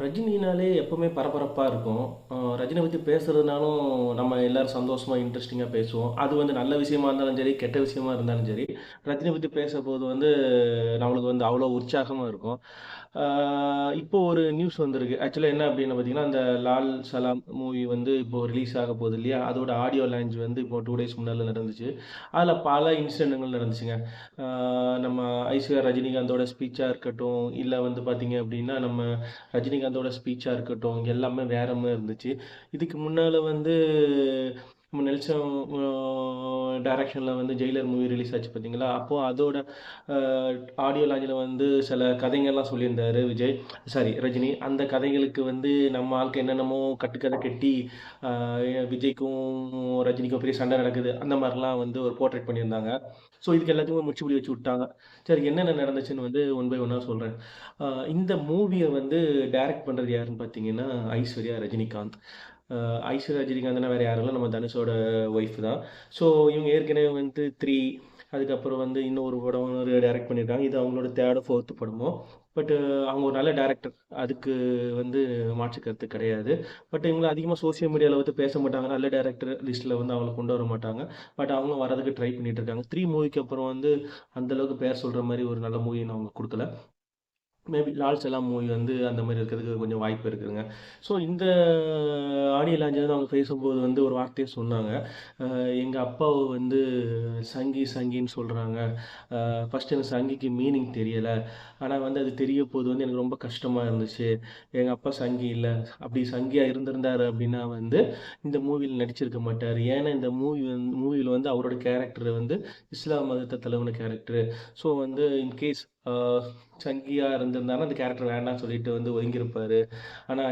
ரஜினினாலே எப்பவுமே பரபரப்பா இருக்கும். ரஜினிய பத்தி பேசுறதுனாலும் நம்ம எல்லாரும் சந்தோஷமா, இன்ட்ரஸ்டிங்கா பேசுவோம். அது வந்து நல்ல விஷயமா இருந்தாலும் சரி, கெட்ட விஷயமா இருந்தாலும் சரி, ரஜினிய பத்தி பேசம்போது வந்து நம்மளுக்கு வந்து அவ்வளோ உற்சாகமா இருக்கும். ஆ இப்போ ஒரு நியூஸ் வந்திருக்கு. ஆக்சுவலா என்ன அப்படின்னு பார்த்தீங்கன்னா, அந்த லால் சலாம் மூவி வந்து இப்போ ரிலீஸ் ஆக போகுது இல்லையா? அதோட ஆடியோ லான்ச் வந்து இப்போ 2 டேஸ் முன்னால நடந்துச்சு. அதில பல இன்சிடென்ட்கள் நடந்துச்சுங்க. ஆ நம்ம ஐஸ்வர்யா ரஜினிகாந்தோட ஸ்பீச்சா இருக்கட்டும், இல்ல வந்து பார்த்தீங்க அப்படின்னா, நம்ம ரஜினிகாந்தோட ஸ்பீச்சா இருக்கட்டும், எல்லாமே வேற மாரி இருந்துச்சு. இதுக்கு முன்னால வந்து நம்ம நெல்சன் டைரக்ஷன்ல வந்து ஜெயிலர் மூவி ரிலீஸ் ஆச்சு பார்த்தீங்களா? அப்போ அதோட அ ஆடியோ லான்ச்ல வந்து சில கதைங்கள்லாம் சொல்லியிருந்தாரு விஜய். சாரி ரஜினி. அந்த கதைகளுக்கு வந்து நம்ம ஆட்கள் என்னென்னமோ கட்டுக்கதை கட்டி, அ விஜய்க்கும் ரஜினிக்கும் பெரிய சண்டை நடக்குது. அந்த மாரிலாம் வந்து ஒரு போர்ட்ரேட் பண்ணியிருந்தாங்க. ஸோ இதுக்கு எல்லாத்துக்குமே முற்றுப்புள்ளி வச்சு விட்டாங்க. சரி என்னென்ன நடந்துச்சுன்னு வந்து ஒன் பை ஒன்னா சொல்றேன். அ இந்த மூவிய வந்து டைரக்ட் பண்றது யாருன்னு பார்த்தீங்கன்னா, ஐஸ்வர்யா ரஜினிகாந்த். அ ஐஸ்வர்யா ரஜினிகாந்த்னா வேற யாரும் இல்ல. நம்ம தனுஷோட ஒய்ஃப் தான். ஸோ இவங்க ஏற்கனவே வந்து 3 அதுக்கப்புறம் வந்து இன்னொரு படம் ஒரு டைரக்ட் பண்ணியிருக்காங்க. இது அவங்களோட 3 4த் படமோ. பட் அவங்க ஒரு நல்ல டைரக்டர். அதுக்கு வந்து மாற்று கருத்து கிடையாது. பட் இவங்க அதிகமா சோசியல் மீடியால வந்து பேச மாட்டாங்க. நல்ல டைரக்டர் லிஸ்ட்ல வந்து அவங்கள கொண்டு வர மாட்டாங்க. பட் அவங்களும் வரதுக்கு ட்ரை பண்ணிட்டு இருக்காங்க. 3 மூவிக்கு அப்புறம் வந்து அந்த அளவுக்கு பேர் சொல்ற மாரி ஒரு நல்ல மூவி இன்னும் அவங்க குடுக்கல. மேபி லால் சலாம் மூவி வந்து அந்த மாரி இருக்கிறதுக்கு கொஞ்சம் வாய்ப்பு இருக்குதுங்க. ஸோ இந்த ஆடியோ லான்ச்ல வந்து அவங்க பேசும்போது வந்து ஒரு வார்த்தைய சொன்னாங்க. எங்க அப்பாவ வந்து சங்கி சங்கின்னு சொல்றாங்க. ஃபர்ஸ்ட் எனக்கு சங்கிக்கு மீனிங் தெரியல. ஆனா வந்து அது தெரிய போது வந்து எனக்கு ரொம்ப கஷ்டமா இருந்துச்சு. எங்க அப்பா சங்கி இல்ல. அப்படி சங்கியா இருந்திருந்தாரு அப்படின்னா வந்து இந்த மூவில நடிச்சிருக்க மாட்டாரு. ஏன்னா இந்த மூவில வந்து அவரோட கேரக்டர் வந்து இஸ்லாம் மதத்த தழுவுன கேரக்டர். ஸோ வந்து இன்கேஸ் சங்கியா இருந்திருந்தாருன்னா அந்த கேரக்டர் வேண்டாம்னு சொல்லிட்டு வந்து ஒதுங்கியிருப்பாரு. ஆனா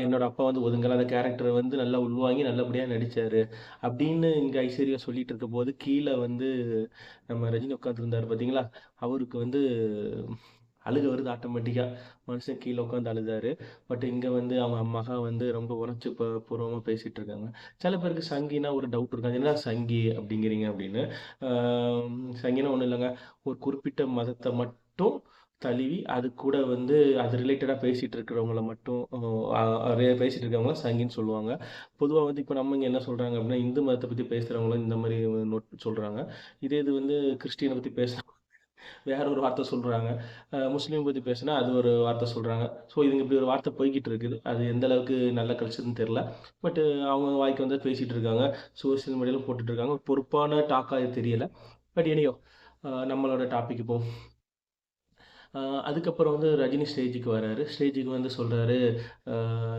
என்னோட அப்பா வந்து ஒதுங்கல. அந்த கேரக்டர வந்து நல்லா உள்வாங்கி நல்லபடியா நடிச்சாரு. அப்படின்னு இங்க ஐஸ்வர்யா சொல்லிட்டு இருக்கும்போது, கீழ வந்து நம்ம ரஜினி உட்காந்துருந்தாரு பார்த்தீங்களா? அவருக்கு வந்து அழுகை வருது ஆட்டோமேட்டிக்கா. மனுஷன் கீழ உட்காந்து அழுதாரு. பட் இங்க வந்து அவங்க மகா வந்து ரொம்ப உணர்ச்சி பூர்வமா பேசிட்டு இருக்காங்க. சில பேருக்கு சங்கின்னா ஒரு டவுட் இருக்கும். அது என்னடா சங்கி அப்படிங்கிறீங்க அப்படின்னு. ஆ சங்கின்னா ஒண்ணும் இல்லங்க. ஒரு குறிப்பிட்ட மதத்த மட்டும் தழுவி, அது கூட வந்து அது ரிலேட்டடா பேசிட்டு இருக்கிறவங்கள மட்டும் பேசிட்டு இருக்கிறவங்கள சங்கின்னு சொல்லுவாங்க. பொதுவா வந்து இப்ப நம்ம இங்க என்ன சொல்றாங்க அப்படின்னா, இந்து மதத்த பத்தி பேசுறவங்களும் இந்த மாரி நோட் சொல்றாங்க. இதே இது வந்து கிறிஸ்டியன பத்தி பேசுனா வேற ஒரு வார்த்தை சொல்றாங்க. முஸ்லீம் பத்தி பேசுனா அது ஒரு வார்த்தை சொல்றாங்க. ஸோ இதுங்க இப்படி ஒரு வார்த்தை போய்க்கிட்டு இருக்குது. அது எந்த அளவுக்கு நல்ல கல்ச்சர்ன்னு தெரியல. பட் அவங்க வாய்க்கு வந்தத பேசிட்டு இருக்காங்க. சோசியல் மீடியால போட்டுட்டு இருக்காங்க. ஒரு பொறுப்பான டாக்கா இது தெரியல. பட் எனியோ நம்மளோட டாபிக் இப்போ அ அதுக்கப்புறம் வந்து ரஜினி ஸ்டேஜுக்கு வராரு. ஸ்டேஜுக்கு வந்து சொல்றாரு,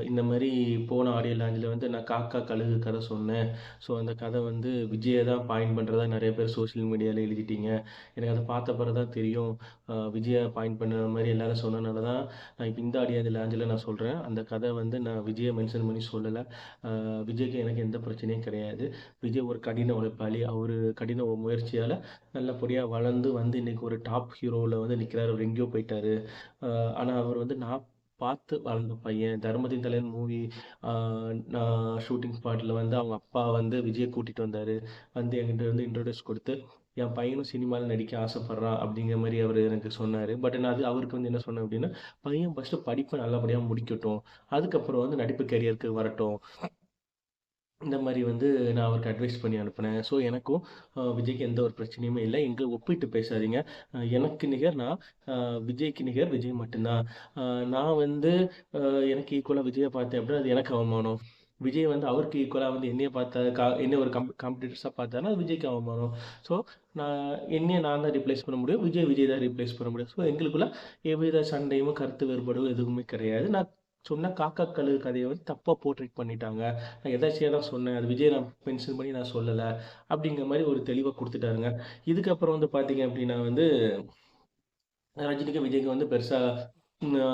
இந்த மாரி போன ஆடியோ லான்ச்ல வந்து நான் காக்கா, கழுகு கதை சொன்னேன். ஸோ அந்த கதை வந்து விஜய தான் பாயிண்ட் பண்றதா நெறைய பேர் சோசியல் மீடியால எழுதிட்டீங்க. எனக்கு அத பார்த்த பிறகு தான் தெரியும். விஜய பாயிண்ட் பண்ண மாரி எல்லாரும் சொன்னனால தான், நான் இப்ப இந்த ஆடியோ லான்ச்ல நான் சொல்றேன். அந்த கதை வந்து நான் விஜய மென்ஷன் பண்ணி சொல்லல. விஜய்க்கு எனக்கு எந்த பிரச்சனையும் கிடையாது. விஜய் ஒரு கடின உழைப்பாளி. அவரு கடின முயற்சியால நல்லபடியா வளர்ந்து வந்து இன்னைக்கு ஒரு டாப் ஹீரோல வந்து நிக்கிறாரு. அவரு எங்கேயோ போயிட்டாரு. ஆனா அவர் வந்து நான் பார்த்து வளர்ந்த பையன். தர்மத்தின் தலைவன் மூவி ஆ நான் ஷூட்டிங் ஸ்பாட்ல வந்து அவங்க அப்பா வந்து விஜய கூட்டிட்டு வந்தாரு. வந்து என்கிட்ட வந்து இன்ட்ரோடியூஸ் குடுத்து, என் பையனும் சினிமால நடிக்க ஆசைப்படுறான் அப்படிங்கிற மாரி அவரு எனக்கு சொன்னாரு. பட் நான் அது அவருக்கு வந்து என்ன சொன்னேன் அப்படின்னா, பையன் ஃபர்ஸ்ட்டு படிப்ப நல்லபடியா முடிக்கட்டும். அதுக்கப்புறம் வந்து நடிப்பு கரியருக்கு வரட்டும். இந்த மாரி வந்து நான் அவருக்கு அட்வைஸ் பண்ணி அனுப்புனேன். ஸோ எனக்கும் விஜய்க்கும் எந்த ஒரு பிரச்சனையுமே இல்ல. எங்க ஒப்பிட்டு பேசாதீங்க. எனக்கு நிகர் நான். அ விஜய்க்கு நிகர் விஜய் மட்டும் தான். அ நான் வந்து அ எனக்கு ஈக்குவலா விஜய பார்த்தேன் அப்படின்னா, அது எனக்கு அவமானம். விஜய் வந்து அவருக்கு ஈக்குவலா வந்து என்னைய பார்த்தா என்னைய ஒரு காம்படிட்டர்ஸா பார்த்தாருன்னா, அது விஜய்க்கு அவமானம். ஸோ நான் என்னைய நான் தான் ரீப்ளேஸ் பண்ண முடியும். விஜய் தான் ரீப்ளேஸ் பண்ண முடியும். ஸோ எங்களுக்குள்ள எவ்வித சண்டையும், கருத்து வேறுபாடும் எதுவுமே கிடையாது. நான் சொன்ன காக்கா கழுகு கதைய வந்து தப்பா போர்ட்ரேட் பண்ணிட்டாங்க. நான் எதார்ச்சியா தான் சொன்னேன். அது விஜய் நான் மென்ஷன் பண்ணி நான் சொல்லல. அப்படிங்கிற மாரி ஒரு தெளிவா குடுத்துட்டாருங்க. இதுக்கப்புறம் வந்து பார்த்தீங்க அப்படின்னா வந்து, ரஜினிக்கும் விஜய்க்கும் வந்து பெருசா ம் ஆ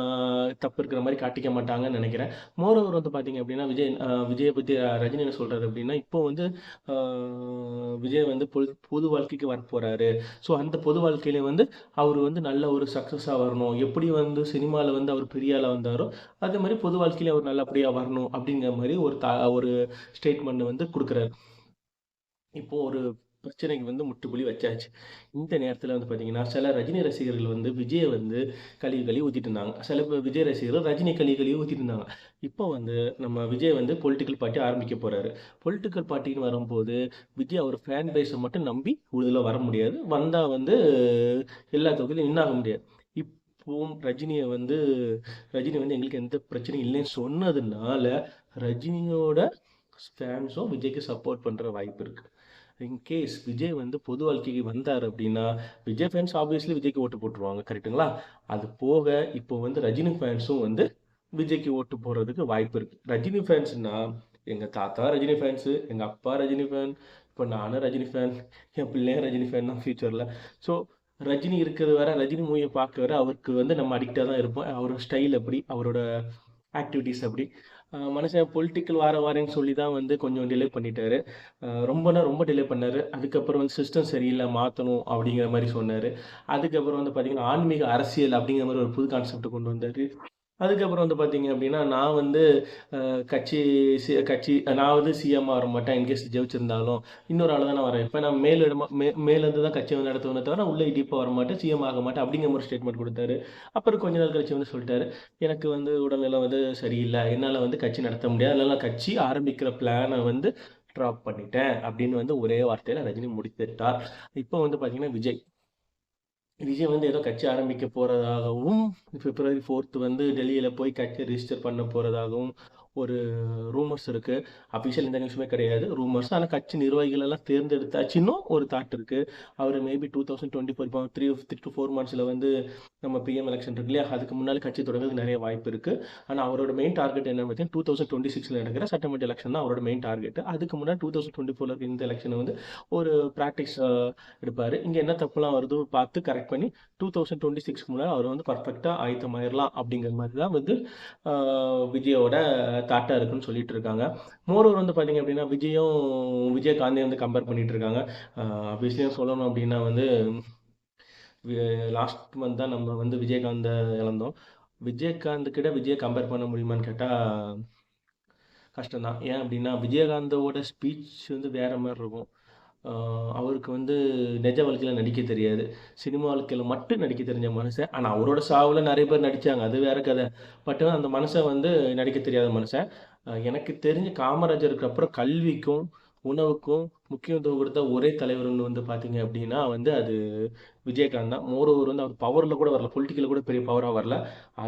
தப்பு இருக்கிற மாரி காட்டிக்க மாட்டாங்கன்னு நெனைக்கிறேன். மோரோவர் வந்து பார்த்தீங்க அப்படின்னா, விஜய பத்தி ரஜினி என்ன சொல்றாரு அப்படின்னா, இப்போ வந்து ஆ விஜய் வந்து பொது வாழ்க்கைக்கு வரப்போறாரு. ஸோ அந்த பொது வாழ்க்கையில வந்து அவரு வந்து நல்ல ஒரு சக்சஸா வரணும். எப்படி வந்து சினிமால வந்து அவர் பெரிய ஆளா வந்தாரோ, அதே மாரி பொது வாழ்க்கையில அவர் நல்லபடியா வரணும் அப்படிங்கிற மாரி ஒரு ஸ்டேட்மெண்ட் வந்து குடுக்குறாரு. இப்போ ஒரு பிரச்சனைக்கு வந்து முற்றுப்புள்ளி வச்சாச்சு. இந்த நேரத்துல வந்து பார்த்தீங்கன்னா, சில ரஜினி ரசிகர்கள் வந்து விஜய வந்து கழுவி கழுவி ஊத்திட்டு இருந்தாங்க. சில பேர் விஜய் ரசிகர்கள் ரஜினிய கழுவி கழுவி ஊத்திட்டு இருந்தாங்க. இப்போ வந்து நம்ம விஜய் வந்து பொலிட்டிக்கல் பார்ட்டி ஆரம்பிக்க போறாரு. பொலிட்டிக்கல் பார்ட்டின்னு வரும்போது, விஜய் அவர் ஃபேன் பேஸ மட்டும் நம்பி உள்ள வர முடியாது. வந்தா வந்து எல்லா தொகுதியிலும் வின் ஆக முடியாது. இப்பவும் ரஜினி வந்து எங்களுக்கு எந்த பிரச்சனையும் இல்லைன்னு சொன்னதுனால, ரஜினியோட ஃபேன்ஸும் விஜய்க்கு சப்போர்ட் பண்ற வாய்ப்பு இருக்கு. இன்கேஸ் விஜய் வந்து பொது வாழ்க்கைக்கு வந்தார் அப்படின்னா, விஜய் ஃபேன்ஸ் ஆப்வியஸ்லி விஜய்க்கு ஓட்டு போட்டுருவாங்க. கரெக்ட்டுங்களா? அது போக இப்போ வந்து ரஜினி ஃபேன்ஸும் வந்து விஜய்க்கு ஓட்டு போடுறதுக்கு வாய்ப்பு இருக்கு. ரஜினி ஃபேன்ஸ்னா, எங்க தாத்தா ரஜினி ஃபேன்ஸு, எங்க அப்பா ரஜினி ஃபேன், இப்போ நானும் ரஜினி ஃபேன், என் பிள்ளையும் ரஜினி ஃபேன் தான் ஃபியூச்சர்ல. ஸோ ரஜினி இருக்கிறது வேற, ரஜினி மூவிய பார்க்க வேற, அவருக்கு வந்து நம்ம அடிக்ட்டா தான் இருப்போம். அவரோட ஸ்டைல் அப்படி, அவரோட ஆக்டிவிட்டீஸ் அப்படி. மனுஷன் பொலிட்டிக்கல் வாரேன்னு சொல்லி தான் வந்து கொஞ்சம் டிலே பண்ணிட்டாரு. ரொம்பனா ரொம்ப டிலே பண்ணாரு. அதுக்கப்புறம் வந்து சிஸ்டம் சரியில்ல, மாத்தணும் அப்படிங்கிற மாரி சொன்னாரு. அதுக்கப்புறம் வந்து பார்த்தீங்கன்னா, ஆன்மீக அரசியல் அப்படிங்கிற மாரி ஒரு புது கான்செப்ட்ட கொண்டு வந்தாரு. அதுக்கப்புறம் வந்து பார்த்தீங்க அப்படின்னா, நான் வந்து அ கட்சி கட்சி நான் வந்து சிஎம்மா வரமாட்டேன். இன்கேஸ் ஜெயிச்சிருந்தாலும், இன்னொரு ஆள தான் நான் வர வைப்பேன். நான் மேலிருந்து தான் கட்சிய வந்து நடத்துவேனே தவிர, நான் உள்ள டீப்பா வரமாட்டேன். சிஎம் ஆக மாட்டேன். அப்படிங்கிற மாரி ஸ்டேட்மெண்ட் குடுத்தாரு. அப்புறம் கொஞ்ச நாள் கழிச்சு வந்து சொல்ட்டாரு, எனக்கு வந்து உடல்நிலை வந்து சரியில்ல. என்னால வந்து கட்சி நடத்த முடியாது. அதனால நான் கட்சி ஆரம்பிக்கிற பிளான வந்து ட்ராப் பண்ணிட்டேன். அப்படின்னு வந்து ஒரே வார்த்தையில ரஜினி முடித்துவிட்டார். இப்போ வந்து பார்த்தீங்கன்னா, விஜய் வந்து ஏதோ கட்சி ஆரம்பிக்க போறதாகவும், பிப்ரவரி 4 வந்து டெல்லியில போய் கட்சி ரிஜிஸ்டர் பண்ண போறதாகவும் ஒரு ரூமர்ஸ் இருக்கு. அஃபிஷியல் எந்த நியூஸுமே கிடையாது. ரூமர்ஸ். ஆனா கட்சி நிர்வாகிகள் எல்லாம் தேர்ந்தெடுத்தாச்சுன்னும் ஒரு தாட் இருக்கு. அவரு மேபி 2024 இப்போ 3 to 4 மந்த்ஸ்ல வந்து நம்ம பிஎம் எலெக்ஷன் இருக்கு இல்லையா? அதுக்கு முன்னால கட்சி தொடங்குறதுக்கு நிறைய வாய்ப்பு இருக்கு. ஆனா அவரோட மெயின் டார்கெட் என்னன்னு பார்த்தீங்கன்னா, 2026ல நடக்கிற சட்டமன்ற எலெக்ஷன் தான் அவரோட மெயின் டார்கெட். அதுக்கு முன்னாடி 2024ல இருக்க இந்த எலெக்ஷன வந்து ஒரு பிராக்டிஸ் எடுப்பாரு. இங்க என்ன தப்புலாம் வருதோ பார்த்து கரெக்ட் பண்ணி 2026க்கு முன்னாடி அவர் வந்து பர்ஃபெக்ட்டா ஆயத்தமாயிரலாம் அப்படிங்கிற மாதிரி தான் வந்து விஜயோட தாட்டா இருக்குன்னு சொல்லிட்டு இருக்காங்க. மோரோவர் வந்து பார்த்தீங்க அப்படின்னா, விஜயகாந்தையும் வந்து கம்பேர் பண்ணிட்டு இருக்காங்க. ஆப்வியஸ்லி சொல்லணும் அப்படின்னா வந்து லாஸ்ட் மந்த் தான் நம்ம வந்து விஜயகாந்த இழந்தோம். விஜயகாந்த் கிட்ட விஜய கம்பேர் பண்ண முடியுமான்னு கேட்டா கஷ்டம் தான். ஏன் அப்படின்னா, விஜயகாந்தோட ஸ்பீச் வந்து வேற மாரி இருக்கும். அவருக்கு வந்து நிஜ வாழ்க்கையில நடிக்க தெரியாது. சினிமா வாழ்க்கையில மட்டும் நடிக்க தெரிஞ்ச மனுஷன். ஆனா அவரோட சாவுல நெறைய பேர் நடிச்சாங்க. அது வேற கத. பட் அந்த மனுஷன் வந்து நடிக்க தெரியாத மனுஷன். எனக்கு தெரிஞ்சு காமராஜருக்கு அப்புறம் கல்விக்கும், உணவுக்கும் முக்கியத்துவம் கொடுத்த ஒரே தலைவர்ன்னு வந்து பார்த்தீங்க அப்படின்னா வந்து அது விஜயகாந்த் தான். மோரோவர் வந்து அவர் பவர்ல கூட வரல. பொலிட்டிக்கல்ல கூட பெரிய பவரா வரல.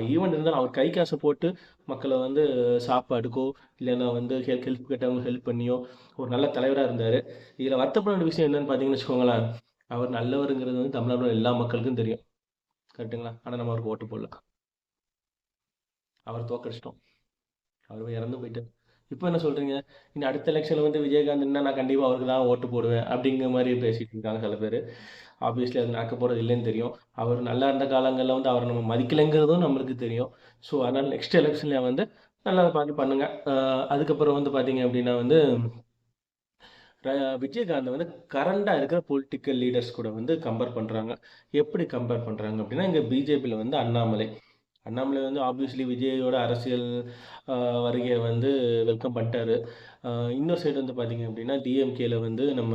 ஈவன் இருந்தாலும் அவர் கை காச போட்டு மக்கள வந்து சாப்பாட்டுக்கோ, இல்லன்னா வந்து ஹெல்ப் கேட்டவங்களுக்கு ஹெல்ப் பண்ணியோ, ஒரு நல்ல தலைவரா இருந்தாரு. இதுல வருத்தப்பட வேண்டிய விஷயம் என்னன்னு பார்த்தீங்கன்னு வச்சுக்கோங்களேன், அவர் நல்லவருங்கிறது வந்து தமிழ்நாட்டுல உள்ள எல்லா மக்களுக்கும் தெரியும். கரெக்ட்டுங்களா? ஆனா நம்ம அவருக்கு ஓட்டு போடல. அவர தோற்கடிச்சிட்டோம். அவர் இறந்து போயிட்டாரு. இப்போ என்ன சொல்றீங்க? இனி அடுத்த எலெக்ஷன்ல வந்து விஜயகாந்த் நின்னா நான் கண்டிப்பா அவருக்கு தான் ஓட்டு போடுவேன். அப்படிங்கிற மாரி பேசிட்டு இருக்காங்க சில பேரு. ஆப்வியஸ்லி அது நடக்க போறது இல்லைன்னு தெரியும். அவர் நல்லா இருந்த காலங்கள்ல வந்து அவர நம்ம மதிக்கலைங்கிறதும் நம்மளுக்கு தெரியும். ஸோ அதனால நெக்ஸ்ட் எலெக்ஷன்ல வந்து நல்லா பார்த்து பண்ணுங்க. அதுக்கப்புறம் வந்து பார்த்தீங்க அப்படின்னா வந்து ர விஜயகாந்த வந்து கரண்டா இருக்கிற பொலிட்டிக்கல் லீடர்ஸ் கூட வந்து கம்பேர் பண்றாங்க. எப்படி கம்பேர் பண்றாங்க அப்படின்னா, இங்க பிஜேபியில வந்து அண்ணாமலை. அண்ணாமலை வந்து ஆப்வியஸ்லி விஜயோட அரசியல் அ வருகைய வந்து வெல்கம் பண்ணிட்டாரு. இன்னொரு சைடு வந்து பார்த்தீங்க அப்படின்னா, டிஎம்கேல வந்து நம்ம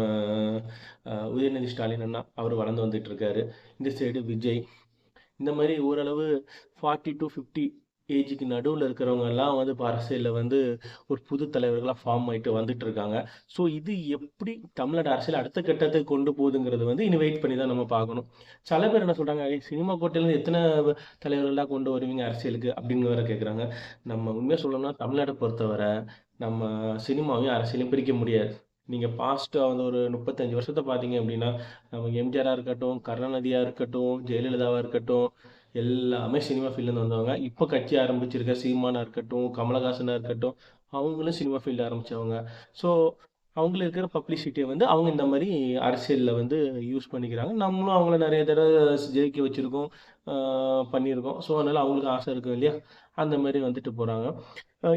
உதயநிதி ஸ்டாலின் அண்ணா அவர் வளர்ந்து வந்துட்டு இருக்காரு. இந்த சைடு விஜய். இந்த மாரி ஓரளவு 40 டூ 50 ஏஜுக்கு நடுவுல இருக்கிறவங்க எல்லாம் வந்து இப்ப அரசியல்ல வந்து ஒரு புது தலைவர்களா ஃபார்ம் ஆயிட்டு வந்துட்டு இருக்காங்க. ஸோ இது எப்படி தமிழ்நாடு அரசியல் அடுத்த கட்டத்துக்கு கொண்டு போகுதுங்கிறது வந்து இனி வெயிட் பண்ணி தான் நம்ம பார்க்கணும். சில பேர் என்ன சொல்றாங்க, "ஏய் சினிமா கோட்டையில எத்தன தலைவர்கள்லாம் கொண்டு வருவீங்க அரசியலுக்கு?" அப்படின்னு வேற கேட்குறாங்க. நம்ம உண்மையா சொல்லணும்னா தமிழ்நாட்ட பொறுத்தவரை நம்ம சினிமாவையும் அரசியலையும் பிரிக்க முடியாது. நீங்க பாஸ்ட்டா வந்து ஒரு 35 வருஷத்த பார்த்தீங்க அப்படின்னா, நம்ம எம்ஜிஆரா இருக்கட்டும், கருணாநிதியா இருக்கட்டும், ஜெயலலிதாவா இருக்கட்டும், எல்லாமே சினிமா ஃபீல்ட்லேருந்து வந்தவங்க. இப்போ கட்சி ஆரம்பிச்சிருக்க சீமானா இருக்கட்டும், கமலஹாசனா இருக்கட்டும், அவங்களும் சினிமா ஃபீல்டு ஆரம்பிச்சவங்க. ஸோ அவங்களுக்கு இருக்கிற பப்ளிசிட்டிய வந்து அவங்க இந்த மாரி அரசியல்ல வந்து யூஸ் பண்ணிக்கிறாங்க. நம்மளும் அவங்கள நெறைய தடவ ஜெயிக்க வச்சிருக்கோம், ஆ பண்ணியிருக்கோம். ஸோ அதனால அவங்களுக்கு ஆசை இருக்கும் இல்லையா? அந்த மாரி வந்துட்டு போறாங்க.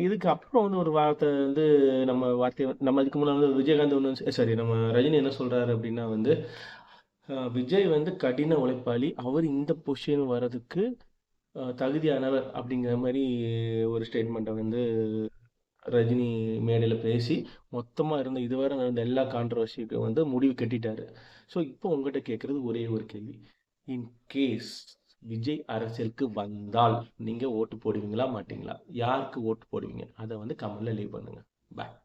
இதுக்கு அப்புறம் வந்து ஒரு வார்த்தை வந்து நம்ம இதுக்கு முன்னாடி வந்து விஜயகாந்த் ஒண்ணு சாரி நம்ம ரஜினி என்ன சொல்றாரு அப்படின்னா வந்து, விஜய் வந்து கடின உழைப்பாளி. அவர் இந்த பொசிஷன் வர்றதுக்கு தகுதியானவர் அப்படிங்கிற மாரி ஒரு ஸ்டேட்மெண்ட்ட வந்து ரஜினி மேடையில் பேசி மொத்தமாக இருந்த இதுவரை நடந்த எல்லா கான்ட்ரவர்சிக்கும் வந்து முடிவு கட்டிட்டாரு. ஸோ இப்போ உங்கள்கிட்ட கேட்குறது ஒரே ஒரு கேள்வி. இன் கேஸ் விஜய் அரசியலுக்கு வந்தால் நீங்கள் ஓட்டு போடுவீங்களா மாட்டீங்களா? யாருக்கு ஓட்டு போடுவீங்க? அதை வந்து கமெண்ட்ல லீவ் பண்ணுங்க. பாய்.